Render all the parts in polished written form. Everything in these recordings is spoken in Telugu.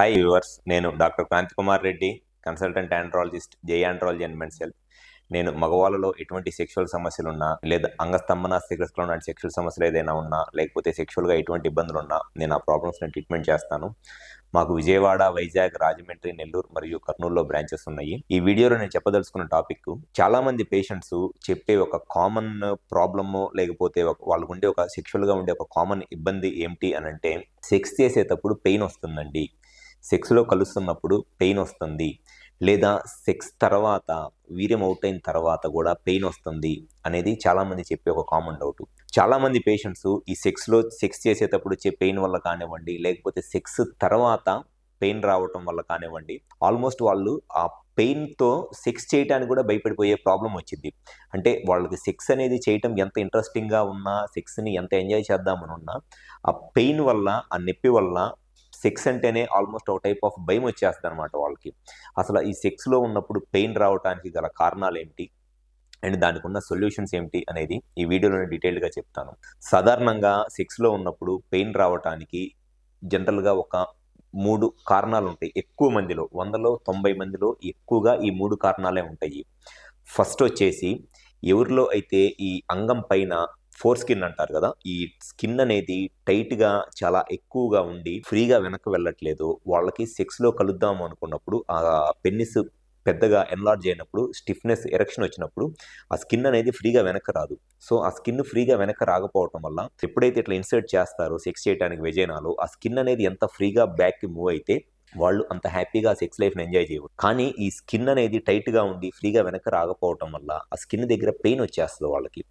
హాయ్ వ్యూవర్స్, నేను doctor Kranthi Kumar Reddy, consultant andrologist, J andrology and men's health. నేను మగవాళ్ళలో ఎటువంటి సెక్షువల్ సమస్యలున్నా, లేదా అంగస్తంభన శీఘ్రస్ఖలనం లాంటి సెక్షువల్ సమస్యలు ఏదైనా ఉన్నా, లేకపోతే సెక్షువల్గా ఎటువంటి ఇబ్బందులు ఉన్నా నేను ఆ ప్రాబ్లమ్స్ని ట్రీట్మెంట్ చేస్తాను. మాకు విజయవాడ, వైజాగ్, రాజమండ్రి, నెల్లూరు మరియు కర్నూలులో బ్రాంచెస్ ఉన్నాయి. ఈ వీడియోలో నేను చెప్పదలుచుకున్న టాపిక్, చాలా మంది పేషెంట్స్ చెప్పే ఒక కామన్ ప్రాబ్లమ్, లేకపోతే వాళ్ళకు ఉండే ఒక సెక్షువల్గా ఉండే ఒక కామన్ ఇబ్బంది ఏమిటి అని అంటే, సెక్స్ చేసేటప్పుడు పెయిన్ వస్తుందండి, సెక్స్లో కలుస్తున్నప్పుడు పెయిన్ వస్తుంది, లేదా సెక్స్ తర్వాత వీర్యం అవుట్ అయిన తర్వాత కూడా పెయిన్ వస్తుంది అనేది చాలామంది చెప్పే ఒక కామన్ డౌట్. చాలామంది పేషెంట్స్ ఈ సెక్స్ చేసేటప్పుడు వచ్చే పెయిన్ వల్ల కానివ్వండి, లేకపోతే సెక్స్ తర్వాత పెయిన్ రావటం వల్ల కానివ్వండి, ఆల్మోస్ట్ వాళ్ళు ఆ పెయిన్తో సెక్స్ చేయడానికి కూడా భయపడిపోయే ప్రాబ్లం వచ్చింది. అంటే వాళ్ళకి సెక్స్ అనేది చేయటం ఎంత ఇంట్రెస్టింగ్గా ఉన్నా, సెక్స్ని ఎంత ఎంజాయ్ చేద్దామని ఉన్నా, ఆ పెయిన్ వల్ల, ఆ నొప్పి వల్ల సెక్స్ అంటేనే ఆల్మోస్ట్ ఒక టైప్ ఆఫ్ భయం వచ్చేస్తుంది అనమాట వాళ్ళకి. అసలు ఈ సెక్స్లో ఉన్నప్పుడు పెయిన్ రావడానికి గల కారణాలు ఏంటి అండ్ దానికి ఉన్న సొల్యూషన్స్ ఏమిటి అనేది ఈ వీడియోలో డీటెయిల్డ్గా చెప్తాను. సాధారణంగా సెక్స్లో ఉన్నప్పుడు పెయిన్ రావటానికి జనరల్గా ఒక 3 కారణాలు ఉంటాయి. ఎక్కువ మందిలో, 100లో 90 మందిలో ఎక్కువగా ఈ 3 కారణాలే ఉంటాయి. ఫస్ట్ వచ్చేసి, ఎవరిలో అయితే ఈ అంగం పైన ఫోర్ స్కిన్ అంటారు కదా, ఈ స్కిన్ అనేది టైట్గా చాలా ఎక్కువగా ఉండి ఫ్రీగా వెనక్కి వెళ్ళట్లేదు, వాళ్ళకి సెక్స్లో కలుద్దాము అనుకున్నప్పుడు ఆ పెన్నిస్ పెద్దగా ఎన్లార్జ్ అయినప్పుడు, స్టిఫ్నెస్, ఎరెక్షన్ వచ్చినప్పుడు ఆ స్కిన్ అనేది ఫ్రీగా వెనక్కి రాదు. సో ఆ స్కిన్ ఫ్రీగా వెనక్కి రాకపోవటం వల్ల ఎప్పుడైతే ఇట్లా ఇన్సర్ట్ చేస్తారో సెక్స్ చేయడానికి వెజైనాలో, ఆ స్కిన్ అనేది ఎంత ఫ్రీగా బ్యాక్కి మూవ్ అయితే వాళ్ళు అంత హ్యాపీగా సెక్స్ లైఫ్ని ఎంజాయ్ చేయరు. కానీ ఈ స్కిన్ అనేది టైట్గా ఉండి ఫ్రీగా వెనక్కి రాకపోవటం వల్ల ఆ స్కిన్ దగ్గర పెయిన్ వచ్చేస్తుంది వాళ్ళకి.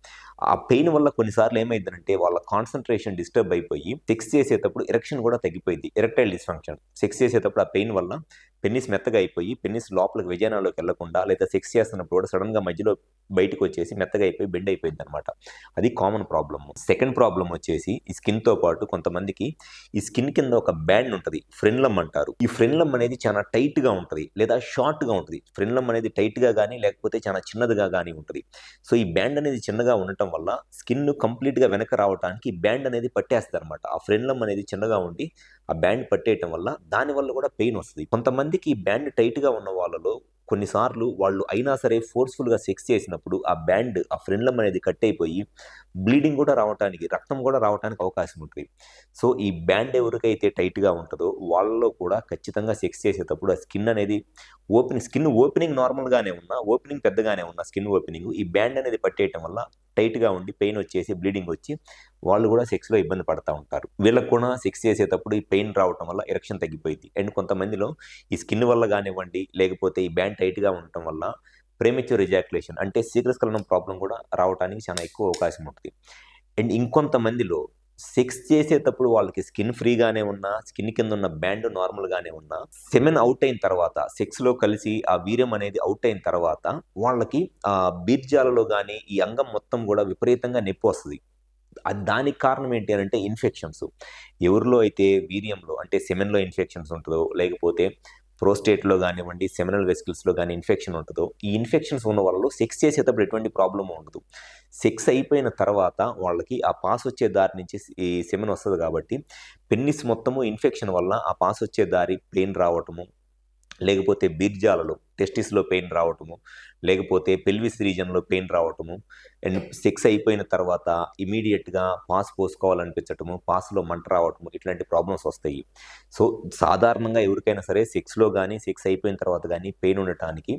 ఆ పెయిన్ వల్ల కొన్నిసార్లు ఏమైందంటే వాళ్ళ కాన్సన్ట్రేషన్ డిస్టర్బ్ అయిపోయి సెక్స్ చేసేటప్పుడు ఎరెక్షన్ కూడా తగ్గిపోయింది. Erectile dysfunction. సెక్స్ చేసేటప్పుడు ఆ పెయిన్ వల్ల పెన్నిస్ మెత్తగా అయిపోయి, పెన్నిస్ లోపలికి వెజైనాలోకి వెళ్లకుండా, లేదా సెక్స్ చేస్తున్నప్పుడు కూడా సడన్గా మధ్యలో బయటకు వచ్చేసి మెత్తగా అయిపోయి బెండ్ అయిపోయింది అనమాట. అది కామన్ ప్రాబ్లమ్. సెకండ్ ప్రాబ్లం వచ్చేసి, ఈ స్కిన్తో పాటు కొంతమందికి ఈ స్కిన్ కింద ఒక బ్యాండ్ ఉంటుంది, ఫ్రెన్లమ్ అంటారు. ఈ ఫ్రెన్లమ్ అనేది చాలా టైట్గా ఉంటుంది, లేదా షార్ట్గా ఉంటుంది. ఫ్రెన్లమ్ అనేది టైట్గా కానీ, లేకపోతే చాలా చిన్నదిగా కానీ ఉంటుంది. సో ఈ బ్యాండ్ అనేది చిన్నగా ఉండటం వల్ల స్కిన్ కంప్లీట్గా వెనక రావడానికి బ్యాండ్ అనేది పట్టేస్తుంది అనమాట. ఆ ఫ్రెన్లమ్ అనేది చిన్నగా ఉండి ఆ బ్యాండ్ పట్టేయటం వల్ల దానివల్ల కూడా పెయిన్ వస్తుంది. కొంతమందికి ఈ బ్యాండ్ టైట్గా ఉన్న వాళ్ళలో కొన్నిసార్లు వాళ్ళు అయినా సరే ఫోర్స్ఫుల్గా సెక్స్ చేసినప్పుడు ఆ బ్యాండ్, ఆ ఫ్రెన్లమ్ అనేది కట్ అయిపోయి బ్లీడింగ్ కూడా రావడానికి, రక్తం కూడా రావడానికి అవకాశం ఉంటుంది. సో ఈ బ్యాండ్ ఎవరికైతే టైట్గా ఉంటుందో వాళ్ళలో కూడా ఖచ్చితంగా సెక్స్ చేసేటప్పుడు ఆ స్కిన్ అనేది స్కిన్ ఓపెనింగ్ నార్మల్గానే ఉన్నా, ఓపెనింగ్ పెద్దగానే ఉన్నా, స్కిన్ ఓపెనింగ్ ఈ బ్యాండ్ అనేది పట్టేయటం వల్ల టైట్గా ఉండి పెయిన్ వచ్చేసి బ్లీడింగ్ వచ్చి వాళ్ళు కూడా సెక్స్లో ఇబ్బంది పడుతూ ఉంటారు. వీళ్ళకు కూడా సెక్స్ చేసేటప్పుడు ఈ పెయిన్ రావటం వల్ల ఎరెక్షన్ తగ్గిపోయింది. అండ్ కొంతమందిలో ఈ స్కిన్ వల్ల కానివ్వండి, లేకపోతే ఈ బ్యాండ్ టైట్గా ఉండటం వల్ల ప్రీమెచ్యూర్ ఎజాక్యులేషన్ అంటే శీఘ్రస్ఖలనం ప్రాబ్లం కూడా రావడానికి చాలా ఎక్కువ అవకాశం ఉంటుంది. అండ్ ఇంకొంతమందిలో సెక్స్ చేసేటప్పుడు వాళ్ళకి స్కిన్ ఫ్రీగానే ఉన్నా, స్కిన్ కింద ఉన్న బ్యాండ్ నార్మల్గానే ఉన్నా, సెమెన్ అవుట్ అయిన తర్వాత, సెక్స్లో కలిసి ఆ వీర్యం అనేది అవుట్ అయిన తర్వాత వాళ్ళకి ఆ బీర్జాలలో కానీ ఈ అంగం మొత్తం కూడా విపరీతంగా నొప్పి వస్తుంది. దానికి కారణం ఏంటి అని అంటే ఇన్ఫెక్షన్స్. ఎవరిలో అయితే వీర్యంలో అంటే సెమెన్లో ఇన్ఫెక్షన్స్ ఉంటుందో, లేకపోతే ప్రోస్టేట్లో కానివ్వండి, సెమినల్ వెసికల్స్లో కానీ ఇన్ఫెక్షన్ ఉంటుందో, ఈ ఇన్ఫెక్షన్స్ ఉన్న వాళ్ళు సెక్స్ చేసేటప్పుడు ఎటువంటి ప్రాబ్లమ్ ఉండదు. సెక్స్ అయిపోయిన తర్వాత వాళ్ళకి ఆ పాస్ వచ్చే దారి నుంచి ఈ సెమెన్ వస్తుంది కాబట్టి పెన్నిస్ మొత్తము ఇన్ఫెక్షన్ వల్ల ఆ పాస్ వచ్చే దారి పెయిన్ రావటము, లేకపోతే బీర్జాలలో టెస్టిస్లో పెయిన్ రావటము, లేకపోతే పెల్విస్ రీజన్లో పెయిన్ రావటము, అండ్ సెక్స్ అయిపోయిన తర్వాత ఇమీడియట్గా పాస్ పోసుకోవాలనిపించటము, పాస్లో మంట రావటము, ఇట్లాంటి ప్రాబ్లమ్స్ వస్తాయి. సో సాధారణంగా ఎవరికైనా సరే సెక్స్లో కానీ, సెక్స్ అయిపోయిన తర్వాత కానీ పెయిన్ ఉండటానికి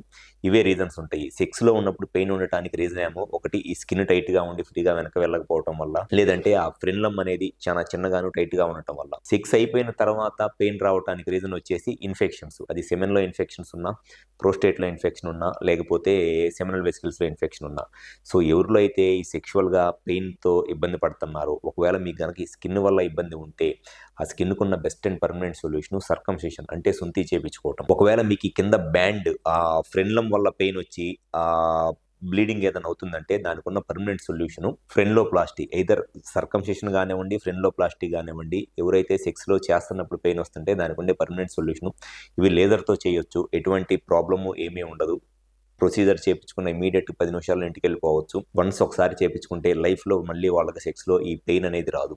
ఇవే రీజన్స్ ఉంటాయి. సెక్స్లో ఉన్నప్పుడు పెయిన్ ఉండటానికి రీజన్ ఏమో ఒకటి ఈ స్కిన్ టైట్గా ఉండి ఫ్రీగా వెనక వెళ్ళకపోవటం వల్ల, లేదంటే ఆ ఫ్రెన్లమ్ అనేది చాలా చిన్నగాను టైట్గా ఉండటం వల్ల. సెక్స్ అయిపోయిన తర్వాత పెయిన్ రావడానికి రీజన్ వచ్చేసి ఇన్ఫెక్షన్స్. అది సెమెన్లో ఇన్ఫెక్షన్స్ ఉన్నా, ప్రోస్టేట్లో ఇన్ఫెక్షన్ ఉన్నా, లేకపోతే సెమినల్ వెసికల్స్లో ఇన్ఫెక్షన్ ఉన్నా. సో ఎవరిలో అయితే ఈ సెక్షువల్గా పెయిన్తో ఇబ్బంది పడుతున్నారో, ఒకవేళ మీకు కనుక ఈ స్కిన్ వల్ల ఇబ్బంది ఉంటే ఆ స్కిన్కు ఉన్న best and permanent solution circumcision అంటే సుంతి చేయించుకోవటం. ఒకవేళ మీకు ఈ కింద బ్యాండ్ ఆ ఫ్రెన్లమ్ వల్ల పెయిన్ వచ్చి ఆ బ్లీడింగ్ ఏదైనా అవుతుందంటే దానికి ఉన్న పర్మనెంట్ సొల్యూషన్ ఫ్రెన్లోప్లాస్టీ. ఎయిదర్ సర్కంసిషన్ కానివ్వండి, ఫ్రెన్లోప్లాస్టీ కానివ్వండి, ఎవరైతే సెక్స్లో చేస్తున్నప్పుడు పెయిన్ వస్తుంటే దానికి ఉండే పర్మనెంట్ సొల్యూషన్. ఇవి లేజర్తో చేయొచ్చు, ఎటువంటి ప్రాబ్లము ఏమీ ఉండదు. ప్రొసీజర్ చేయించుకున్న ఇమీడియట్ 10 నిమిషాల్లో ఇంటికి వెళ్ళిపోవచ్చు. వన్స్ ఒకసారి చేయించుకుంటే లైఫ్లో మళ్ళీ వాళ్ళకి సెక్స్లో ఈ పెయిన్ అనేది రాదు.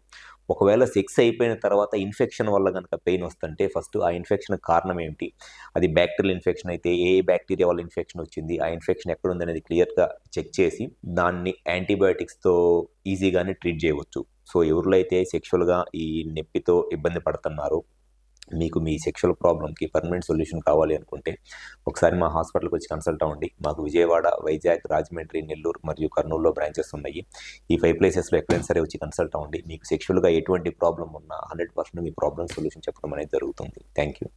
ఒకవేళ సెక్స్ అయిపోయిన తర్వాత ఇన్ఫెక్షన్ వల్ల కనుక పెయిన్ వస్తుంటే ఫస్ట్ ఆ ఇన్ఫెక్షన్ కారణం ఏమిటి, అది బ్యాక్టీరియల్ ఇన్ఫెక్షన్ అయితే ఏ బ్యాక్టీరియా వల్ల ఇన్ఫెక్షన్ వచ్చింది, ఆ ఇన్ఫెక్షన్ ఎక్కడ ఉంది అనేది క్లియర్గా చెక్ చేసి దాన్ని యాంటీబయాటిక్స్తో ఈజీగానే ట్రీట్ చేయవచ్చు. సో ఎవరిలో అయితే సెక్షువల్గా ఈ నొప్పితో ఇబ్బంది పడుతున్నారో, మీకు మీ సెక్షువల్ ప్రాబ్లమ్కి పర్మనెంట్ సొల్యూషన్ కావాలి అనుకుంటే ఒకసారి మా హాస్పిటల్కి వచ్చి కన్సల్ట్ అవ్వండి. మాకు విజయవాడ, వైజాగ్, రాజమండ్రి, నెల్లూరు మరియు కర్నూలులో బ్రాంచెస్ ఉన్నాయి. ఈ 5 ప్లేసెస్లో ఎక్కడైనా సరే వచ్చి కన్సల్ట్ అవ్వండి. మీకు సెక్షువల్గా ఎటువంటి ప్రాబ్లం ఉన్నా 100% మీ ప్రాబ్లమ్ సొల్యూషన్ చెప్పడం అనేది జరుగుతుంది. Thank you.